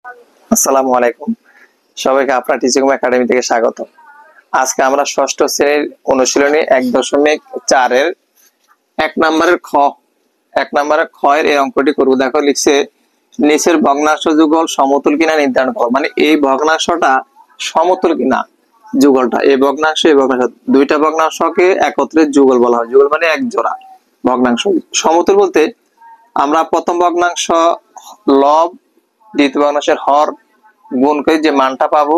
আসসালামু আলাইকুম, সবাইকে আপনার টিচিং একাডেমি থেকে স্বাগত। আজকে আমরা ষষ্ঠ শ্রেণীর অনুশীলনী 1.4 এর 1 নম্বরের খ এর এই অঙ্কটি করব। দেখো লিখছে নিচের ভগ্নাংশ যুগল সমতুল কিনা নির্ধারণ করো। মানে এই ভগ্নাংশটা সমতুল কিনা, যুগলটা এই ভগ্নাংশ দুইটা ভগ্নাংশকে একত্রে যুগল বলা হয়। যুগল মানে এক জোড়া ভগ্নাংশ। সমতুল বলতে আমরা প্রথম ভগ্নাংশ লব দ্বিতীয় ভগ্নাংশের হর গুণ করে যে মানটা পাবো,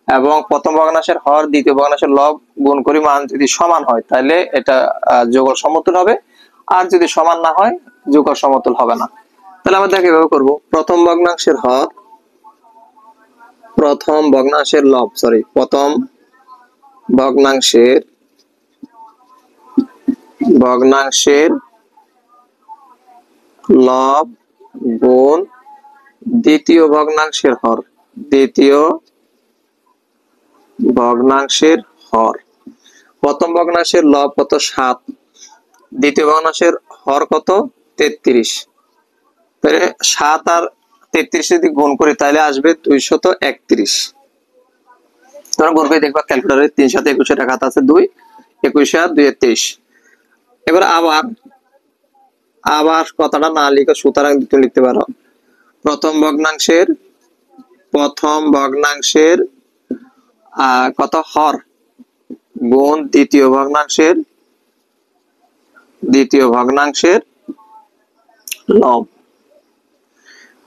এবং প্রথম ভগ্নাংশের হর দ্বিতীয় ভগ্নাংশের লব গুণ করি মান যদি সমান হয় তাহলে এটা যুগল সমতুল হবে, আর যদি সমান না হয় যুগল সমতুল হবে না। তাহলে আমরা দেখো এভাবে করবো, প্রথম ভগ্নাংশের হর প্রথম ভগ্নাংশের লব গুণ দ্বিতীয় ভগ্নাংশের হর। প্রথম ভগ্নাংশের লব কত 7, দ্বিতীয় ভগ্নাংশের হর কত 33। তাহলে 7 আর 33 যদি গুণ করি তাহলে আসবে 231। তোমরা গুণ করে দেখবা ক্যালকুলেটরে, 3 7 21 টাকা আছে 2, 21 আর 2 23। এবার আবার কথাটা না লিখে সুতরাং দ্বিতীয় লিখতে পারো। প্রথম ভগ্নাংশের কত হর গুণ দ্বিতীয় ভগ্নাংশের লব।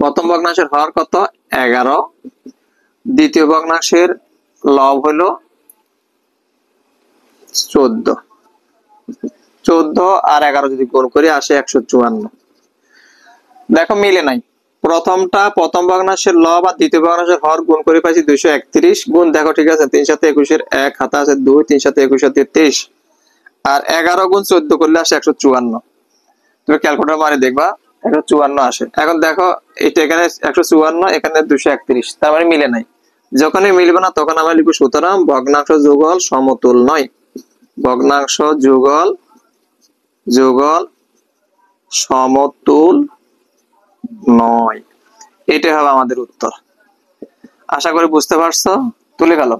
প্রথম ভগ্নাংশের হর কত 11, দ্বিতীয় ভগ্নাংশের লব হলো 14। 14 আর 11 যদি গুণ করি আসে 154। দেখো মিলে নাই, প্রথম ভগ্নাংশের লব আর দ্বিতীয় ভগ্নাংশের হর গুণ করে পাইছি 231 গুণ। দেখো ঠিক আছে, 3 7 21 এর 1 হাতে আছে 2, 3 7 21 আর 23, আর 11 গুণ 14 করলে আসে 154। তুমি ক্যালকুলেটর মারি দেখবা 154 আসে। এখন দেখো এটা এখানে 154, এখানে 231, তার মানে মিলে নাই। যখনই মিলবে না তখন আমরা লিখব সুতরাং ভগ্নাংশ যুগল সমতুল নয়। ভগ্নাংশ যুগল সমতুল নয়, এটাই হবে আমাদের উত্তর। আশা করি বুঝতে পারছো। তুলে গেল।